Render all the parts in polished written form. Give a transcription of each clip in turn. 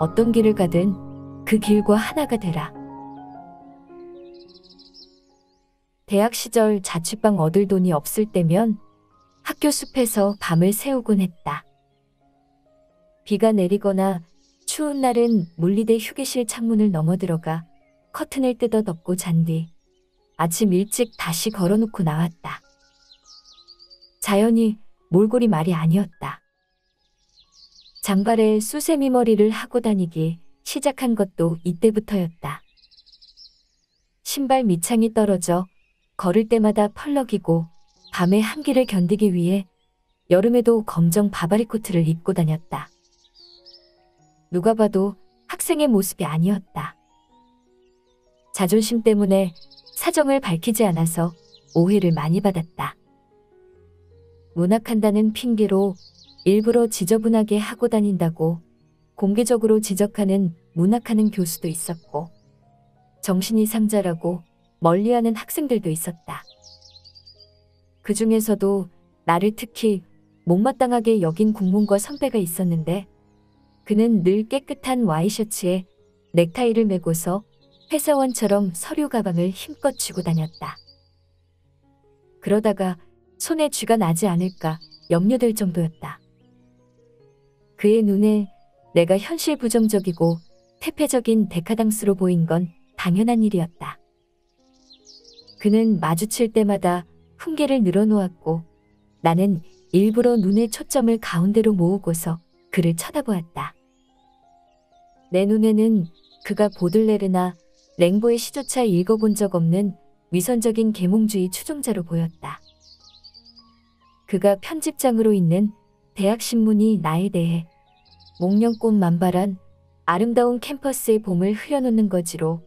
어떤 길을 가든 그 길과 하나가 되라. 대학 시절 자취방 얻을 돈이 없을 때면 학교 숲에서 밤을 새우곤 했다. 비가 내리거나 추운 날은 물리대 휴게실 창문을 넘어들어가 커튼을 뜯어 덮고 잔 뒤 아침 일찍 다시 걸어놓고 나왔다. 자연히 몰골이 말이 아니었다. 장발에 수세미 머리를 하고 다니기 시작한 것도 이때부터였다. 신발 밑창이 떨어져 걸을 때마다 펄럭이고 밤의 한기를 견디기 위해 여름에도 검정 바바리 코트를 입고 다녔다. 누가 봐도 학생의 모습이 아니었다. 자존심 때문에 사정을 밝히지 않아서 오해를 많이 받았다. 문학한다는 핑계로 일부러 지저분하게 하고 다닌다고 공개적으로 지적하는 문학하는 교수도 있었고, 정신이 상자라고 멀리하는 학생들도 있었다. 그 중에서도 나를 특히 못마땅하게 여긴 국문과 선배가 있었는데, 그는 늘 깨끗한 와이셔츠에 넥타이를 메고서 회사원처럼 서류 가방을 힘껏 쥐고 다녔다. 그러다가 손에 쥐가 나지 않을까 염려될 정도였다. 그의 눈에 내가 현실 부정적이고 퇴폐적인 데카당스로 보인 건 당연한 일이었다. 그는 마주칠 때마다 훈계를 늘어놓았고, 나는 일부러 눈의 초점을 가운데로 모으고서 그를 쳐다보았다. 내 눈에는 그가 보들레르나 랭보의 시조차 읽어본 적 없는 위선적인 계몽주의 추종자로 보였다. 그가 편집장으로 있는 대학신문이 나에 대해 목련꽃 만발한 아름다운 캠퍼스의 봄을 흐려놓는 거지로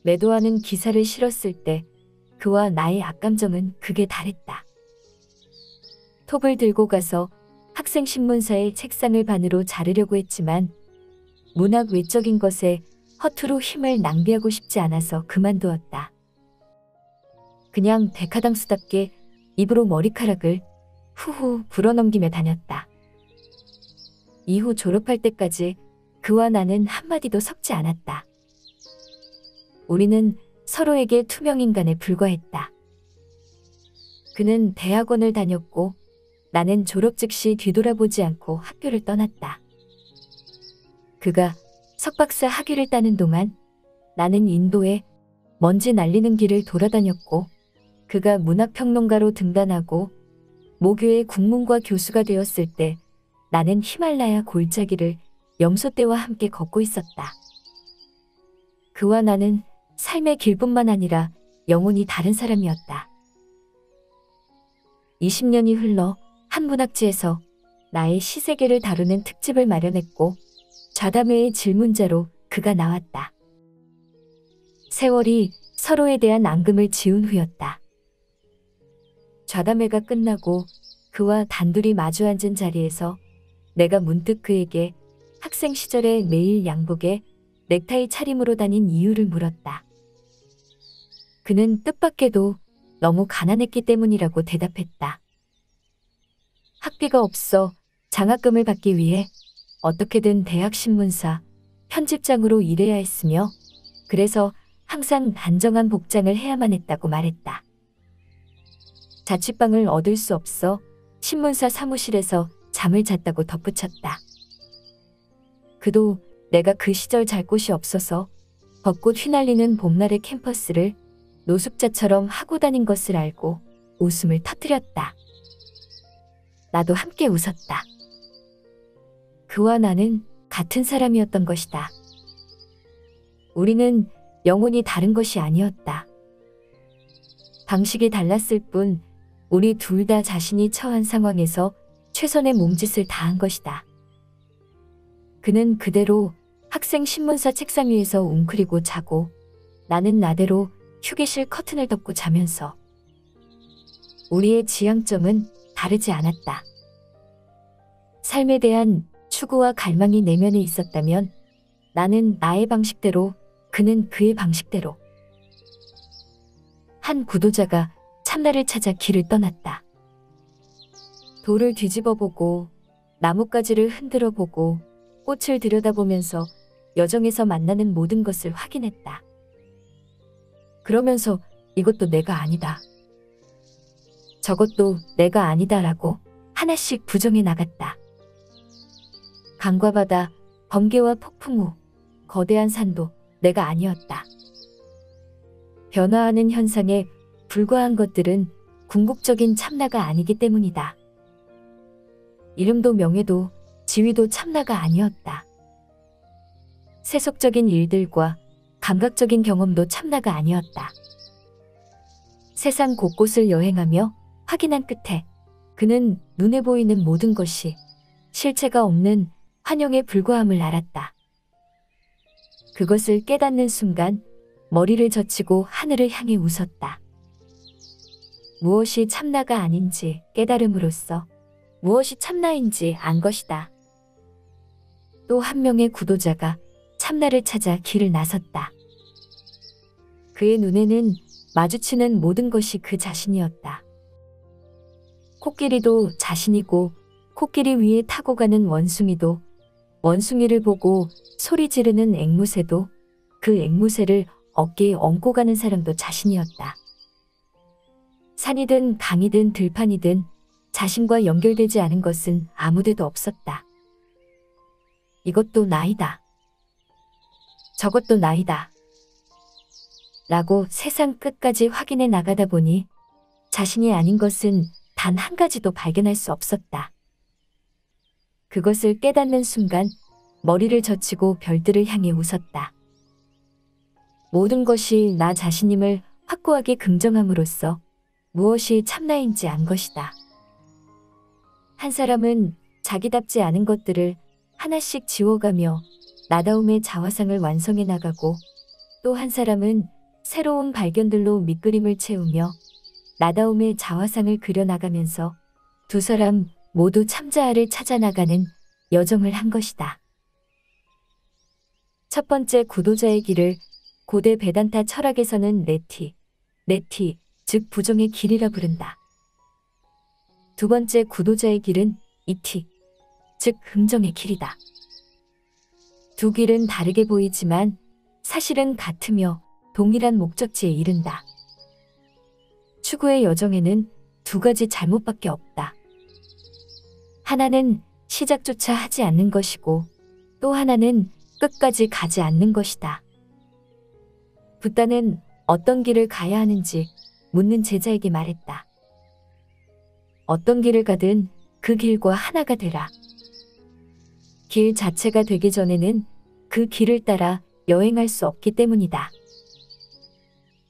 매도하는 기사를 실었을 때 그와 나의 악감정은 극에 달했다. 톱을 들고 가서 학생신문사의 책상을 반으로 자르려고 했지만 문학 외적인 것에 허투루 힘을 낭비하고 싶지 않아서 그만두었다. 그냥 데카당스답게 입으로 머리카락을 후후 불어넘기며 다녔다. 이후 졸업할 때까지 그와 나는 한마디도 섞지 않았다. 우리는 서로에게 투명인간에 불과했다. 그는 대학원을 다녔고 나는 졸업 즉시 뒤돌아보지 않고 학교를 떠났다. 그가 석박사 학위를 따는 동안 나는 인도에 먼지 날리는 길을 돌아다녔고, 그가 문학평론가로 등단하고 모교의 국문과 교수가 되었을 때 나는 히말라야 골짜기를 염소떼와 함께 걷고 있었다. 그와 나는 삶의 길뿐만 아니라 영혼이 다른 사람이었다. 20년이 흘러 한 문학지에서 나의 시세계를 다루는 특집을 마련했고, 좌담회의 질문자로 그가 나왔다. 세월이 서로에 대한 앙금을 지운 후였다. 좌담회가 끝나고 그와 단둘이 마주 앉은 자리에서 내가 문득 그에게 학생 시절에 매일 양복에 넥타이 차림으로 다닌 이유를 물었다. 그는 뜻밖에도 너무 가난했기 때문이라고 대답했다. 학비가 없어 장학금을 받기 위해 어떻게든 대학신문사 편집장으로 일해야 했으며, 그래서 항상 단정한 복장을 해야만 했다고 말했다. 자취방을 얻을 수 없어 신문사 사무실에서 잠을 잤다고 덧붙였다. 그도 내가 그 시절 잘 곳이 없어서 벚꽃 휘날리는 봄날의 캠퍼스를 노숙자처럼 하고 다닌 것을 알고 웃음을 터뜨렸다. 나도 함께 웃었다. 그와 나는 같은 사람이었던 것이다. 우리는 영혼이 다른 것이 아니었다. 방식이 달랐을 뿐 우리 둘 다 자신이 처한 상황에서 최선의 몸짓을 다한 것이다. 그는 그대로 학생 신문사 책상 위에서 웅크리고 자고, 나는 나대로 휴게실 커튼을 덮고 자면서. 우리의 지향점은 다르지 않았다. 삶에 대한 추구와 갈망이 내면에 있었다면 나는 나의 방식대로, 그는 그의 방식대로. 한 구도자가 참나를 찾아 길을 떠났다. 돌을 뒤집어보고 나뭇가지를 흔들어보고 꽃을 들여다보면서 여정에서 만나는 모든 것을 확인했다. 그러면서 이것도 내가 아니다. 저것도 내가 아니다라고 하나씩 부정해 나갔다. 강과 바다, 번개와 폭풍 후 거대한 산도 내가 아니었다. 변화하는 현상에 불과한 것들은 궁극적인 참나가 아니기 때문이다. 이름도 명예도 지위도 참나가 아니었다. 세속적인 일들과 감각적인 경험도 참나가 아니었다. 세상 곳곳을 여행하며 확인한 끝에 그는 눈에 보이는 모든 것이 실체가 없는 환영에 불과함을 알았다. 그것을 깨닫는 순간 머리를 젖히고 하늘을 향해 웃었다. 무엇이 참나가 아닌지 깨달음으로써 무엇이 참나인지 안 것이다. 또 한 명의 구도자가 참나를 찾아 길을 나섰다. 그의 눈에는 마주치는 모든 것이 그 자신이었다. 코끼리도 자신이고 코끼리 위에 타고 가는 원숭이도 원숭이를 보고 소리 지르는 앵무새도 그 앵무새를 어깨에 얹고 가는 사람도 자신이었다. 산이든 강이든 들판이든 자신과 연결되지 않은 것은 아무데도 없었다. 이것도 나이다. 저것도 나이다. 라고 세상 끝까지 확인해 나가다 보니 자신이 아닌 것은 단 한 가지도 발견할 수 없었다. 그것을 깨닫는 순간 머리를 젖히고 별들을 향해 웃었다. 모든 것이 나 자신임을 확고하게 긍정함으로써 무엇이 참나인지 안 것이다. 한 사람은 자기답지 않은 것들을 하나씩 지워가며 나다움의 자화상을 완성해 나가고 또 한 사람은 새로운 발견들로 밑그림을 채우며 나다움의 자화상을 그려나가면서 두 사람 모두 참자아를 찾아나가는 여정을 한 것이다. 첫 번째 구도자의 길을 고대 베단타 철학에서는 네티, 즉 부정의 길이라 부른다. 두 번째 구도자의 길은 이티, 즉 긍정의 길이다. 두 길은 다르게 보이지만 사실은 같으며 동일한 목적지에 이른다. 추구의 여정에는 두 가지 잘못밖에 없다. 하나는 시작조차 하지 않는 것이고 또 하나는 끝까지 가지 않는 것이다. 붓다는 어떤 길을 가야 하는지 묻는 제자에게 말했다. 어떤 길을 가든 그 길과 하나가 되라. 길 자체가 되기 전에는 그 길을 따라 여행할 수 없기 때문이다.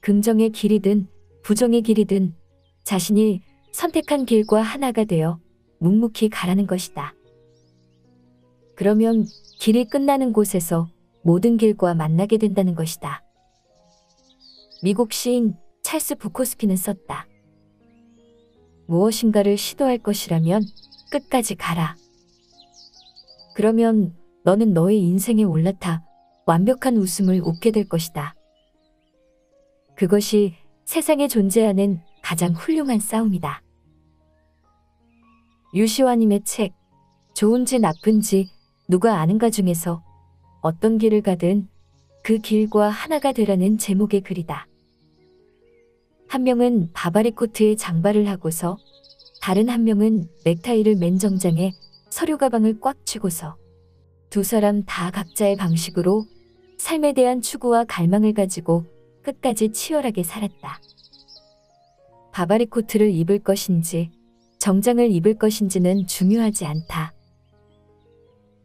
긍정의 길이든 부정의 길이든 자신이 선택한 길과 하나가 되어 묵묵히 가라는 것이다. 그러면 길이 끝나는 곳에서 모든 길과 만나게 된다는 것이다. 미국 시인 찰스 부코스키는 썼다. 무엇인가를 시도할 것이라면 끝까지 가라. 그러면 너는 너의 인생에 올라타 완벽한 웃음을 웃게 될 것이다. 그것이 세상에 존재하는 가장 훌륭한 싸움이다. 유시화님의 책 좋은지 나쁜지 누가 아는가 중에서 어떤 길을 가든 그 길과 하나가 되라는 제목의 글이다. 한 명은 바바리 코트에 장발을 하고서 다른 한 명은 넥타이를 맨 정장에 서류 가방을 꽉 쥐고서 두 사람 다 각자의 방식으로 삶에 대한 추구와 갈망을 가지고 끝까지 치열하게 살았다. 바바리 코트를 입을 것인지 정장을 입을 것인지는 중요하지 않다.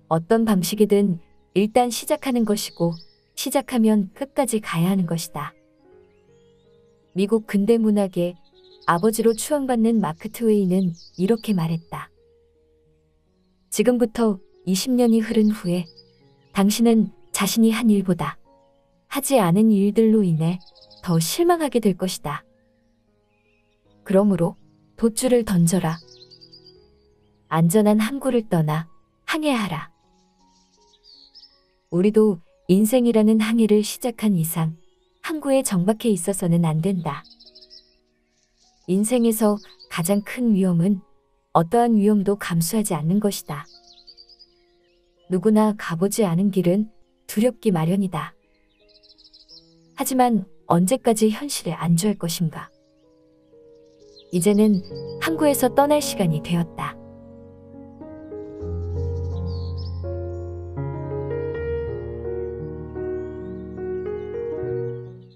어떤 방식이든 일단 시작하는 것이고 시작하면 끝까지 가야 하는 것이다. 미국 근대 문학의 아버지로 추앙받는 마크 트웨이는 이렇게 말했다. 지금부터 20년이 흐른 후에 당신은 자신이 한 일보다 하지 않은 일들로 인해 더 실망하게 될 것이다. 그러므로 돛줄을 던져라. 안전한 항구를 떠나 항해하라. 우리도 인생이라는 항해를 시작한 이상 항구에 정박해 있어서는 안 된다. 인생에서 가장 큰 위험은 어떠한 위험도 감수하지 않는 것이다. 누구나 가보지 않은 길은 두렵기 마련이다. 하지만 언제까지 현실에 안주할 것인가? 이제는 항구에서 떠날 시간이 되었다.